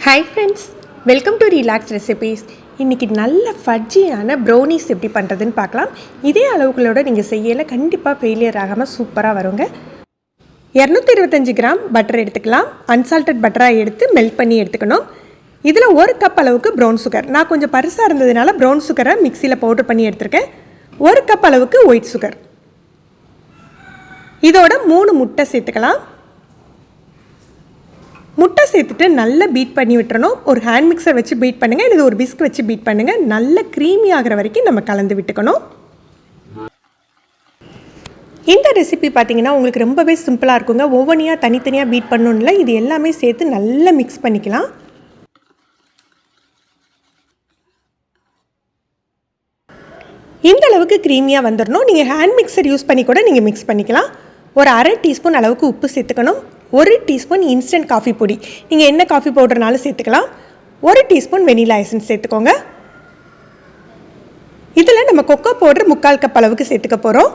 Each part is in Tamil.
Hi friends, welcome to Relax Recipes. இன்னைக்கு நல்ல ஃபஜ்ஜியான ப்ரௌனிஸ் எப்படி பண்ணுறதுன்னு பார்க்கலாம். இதே அளவுகளோட நீங்கள் செய்யல கண்டிப்பாக ஃபெயிலியர் ஆகாமல் சூப்பராக வருங்க. 225 கிராம் பட்டர் எடுத்துக்கலாம். அன்சால்டட் பட்டராக எடுத்து மெல்ட் பண்ணி எடுத்துக்கணும். இதில் 1 கப் அளவுக்கு ப்ரௌன் சுகர், நான் கொஞ்சம் பருசாக இருந்ததுனால ப்ரௌன் சுகரை மிக்சியில் பவுடர் பண்ணி எடுத்துருக்கேன். 1 கப் அளவுக்கு ஒயிட் சுகர், இதோட 3 முட்டை சேர்த்துக்கலாம். முட்டை சேர்த்துட்டு நல்லா பீட் பண்ணி விட்டுறணும். ஒரு ஹேண்ட் மிக்சர் வச்சு பீட் பண்ணுங்கள், இது ஒரு பிஸ்க் வச்சு பீட் பண்ணுங்கள். நல்ல க்ரீமி ஆகிற வரைக்கும் நம்ம கலந்து விட்டுக்கணும். இந்த ரெசிபி பார்த்தீங்கன்னா உங்களுக்கு ரொம்பவே சிம்பிளாக இருக்குங்க. ஒவ்வொன்றையாக தனித்தனியாக பீட் பண்ணணும்ல, இது எல்லாமே சேர்த்து நல்லா மிக்ஸ் பண்ணிக்கலாம். இந்த அளவுக்கு க்ரீமியாக வந்துடணும். நீங்கள் ஹேண்ட் மிக்சர் யூஸ் பண்ணி கூட நீங்கள் மிக்ஸ் பண்ணிக்கலாம். ஒரு அரை டீஸ்பூன் அளவுக்கு உப்பு சேர்த்துக்கணும். 1 டீஸ்பூன் இன்ஸ்டன்ட் காஃபி பொடி, நீங்கள் என்ன காஃபி பவுடர்னாலும் சேர்த்துக்கலாம். 1 டீஸ்பூன் வெனிலா எசன்ஸ் சேர்த்துக்கோங்க. இதில் நம்ம கொக்கோ பவுடர் 3/4 கப் அளவுக்கு சேர்த்துக்க போகிறோம்.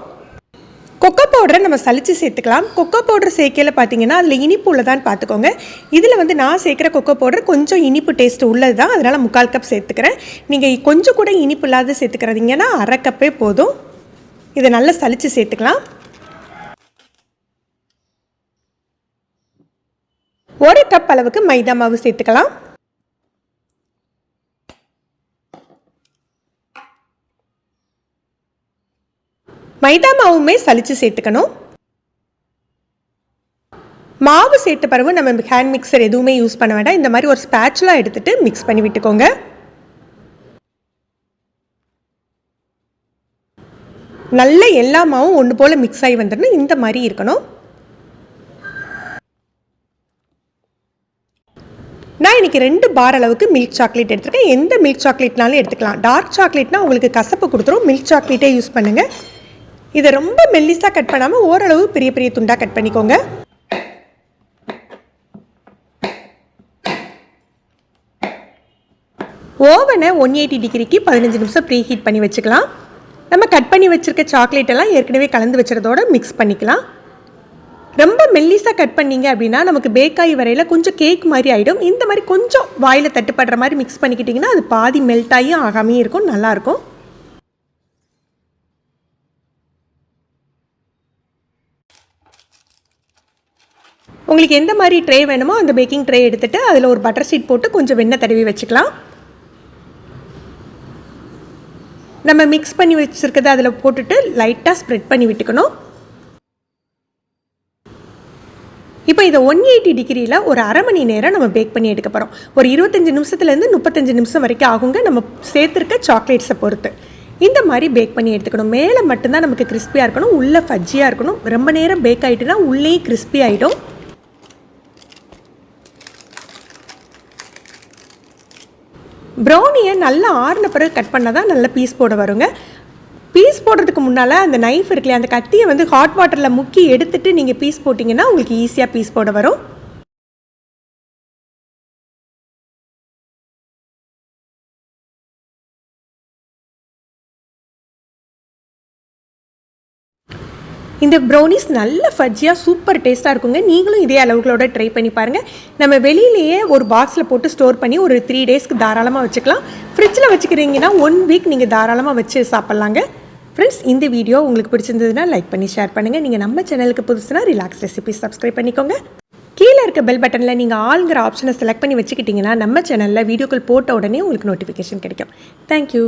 கொக்கோ பவுடரை நம்ம சலித்து சேர்த்துக்கலாம். கொக்கோ பவுடர் சேர்க்கையில் பார்த்தீங்கன்னா அதில் இனிப்பு உள்ளதான்னு பார்த்துக்கோங்க. இதில் நான் சேர்க்குற கொக்கோ பவுடர் கொஞ்சம் இனிப்பு டேஸ்ட் உள்ளது தான், அதனால் 3/4 கப் சேர்த்துக்கிறேன். நீங்கள் கொஞ்சம் கூட இனிப்பு இல்லாத சேர்த்துக்கிறதீங்கன்னா அரை கப்பே போதும். இதை நல்லா சலித்து சேர்த்துக்கலாம். 1 கப் அளவுக்கு மைதா மாவு சேர்த்துக்கலாம். மைதா மாவுமே சலிச்சு சேர்த்துக்கணும். மாவு சேர்த்த பிறகு நம்ம ஹேண்ட் மிக்சர் எதுவுமே யூஸ் பண்ண வேண்டாம். இந்த மாதிரி ஒரு ஸ்பேச்சுலா எடுத்துட்டு மிக்ஸ் பண்ணி விட்டுக்கோங்க. நல்ல எல்லா மாவும் ஒன்று போல மிக்ஸ் ஆகி வந்துடணும். இந்த மாதிரி இருக்கணும். நான் இன்றைக்கி 2 பார் அளவுக்கு மில்க் சாக்லேட் எடுத்துருக்கேன். எந்த மில்க் சாக்லேட்னாலும் எடுத்துக்கலாம். டார்க் சாக்லேட்னா உங்களுக்கு கசப்பு கொடுத்துரும். மில்க் சாக்லேட்டே யூஸ் பண்ணுங்கள். இதை ரொம்ப மெல்லிஸாக கட் பண்ணாமல் ஓரளவு பெரிய பெரிய துண்டாக கட் பண்ணிக்கோங்க. ஓவனை 180 டிகிரிக்கு 15 நிமிஷம் ப்ரீ ஹீட் பண்ணி வச்சுக்கலாம். நம்ம கட் பண்ணி வச்சுருக்க சாக்லேட் எல்லாம் ஏற்கனவே கலந்து வச்சுறதோட மிக்ஸ் பண்ணிக்கலாம். ரொம்ப மெல்லிஸாக கட் பண்ணிங்க அப்படின்னா நமக்கு பேக்காகி வரையில் கொஞ்சம் கேக் மாதிரி ஆகிடும். இந்த மாதிரி கொஞ்சம் வாயில் தட்டுப்படுற மாதிரி மிக்ஸ் பண்ணிக்கிட்டிங்கன்னா அது பாதி மெல்ட் ஆகி ஆகாமே இருக்கும், நல்லாயிருக்கும். உங்களுக்கு எந்த மாதிரி ட்ரே வேணுமோ அந்த பேக்கிங் ட்ரே எடுத்துகிட்டு அதில் ஒரு பட்டர் ஷீட் போட்டு கொஞ்சம் வெண்ணெய் தடவி வச்சுக்கலாம். நம்ம மிக்ஸ் பண்ணி வச்சுருக்கதை அதில் போட்டுட்டு லைட்டாக ஸ்ப்ரெட் பண்ணி விட்டுக்கணும். இப்போ இதை 180 டிகிரியில் ஒரு அரை மணி நேரம் நம்ம பேக் பண்ணி எடுக்க போகிறோம். ஒரு 25 நிமிஷத்துலேருந்து 35 நிமிஷம் வரைக்கும் ஆகுங்க, நம்ம சேர்த்துருக்க சாக்லேட்ஸை பொறுத்து. இந்த மாதிரி பேக் பண்ணி எடுத்துக்கணும். மேலே மட்டும்தான் நமக்கு கிறிஸ்பியாக இருக்கணும், உள்ளே ஃபஜ்ஜியாக இருக்கணும். ரொம்ப நேரம் பேக் ஆகிட்டுனா உள்ளே கிறிஸ்பி ஆகிடும். ப்ரௌனியை நல்லா ஆறின பிறகு கட் பண்ணால் தான் நல்ல பீஸ் போட வருங்க. பீஸ் போடுறதுக்கு முன்னால் அந்த நைஃப் இருக்குல்லையா, அந்த கத்தியை ஹாட் வாட்டரில் முக்கி எடுத்துட்டு நீங்கள் பீஸ் போட்டிங்கன்னா உங்களுக்கு ஈஸியாக பீஸ் போட வரும். இந்த ப்ரௌனிஸ் நல்ல ஃபஜ்ஜியாக சூப்பர் டேஸ்ட்டாக இருக்குங்க. நீங்களும் இதே அளவுகளோட ட்ரை பண்ணி பாருங்கள். நம்ம வெளியிலேயே ஒரு பாக்ஸில் போட்டு ஸ்டோர் பண்ணி ஒரு 3 டேஸ்க்கு தாராளமாக வச்சுக்கலாம். ஃப்ரிட்ஜில் வச்சுக்கிறீங்கன்னா 1 வீக் நீங்கள் தாராளமாக வச்சு சாப்பிட்லாங்க. ஃப்ரெண்ட்ஸ், இந்த வீடியோ உங்களுக்கு பிடிச்சிருந்ததுன்னா லைக் பண்ணி ஷேர் பண்ணுங்கள். நீங்கள் நம்ம சேனலுக்கு புதுசுனா ரிலாக்ஸ் ரெசிபி சப்ஸ்கிரைப் பண்ணிக்கோங்க. கீழே இருக்க பெல் பட்டனில் நீங்கள் ஆளுங்கிற ஆப்ஷனை செலக்ட் பண்ணி வச்சுக்கிட்டிங்கன்னா நம்ம சேனலில் வீடியோக்கள் போட்ட உடனே உங்களுக்கு நோட்டிஃபிகேஷன் கிடைக்கும். தேங்க்யூ.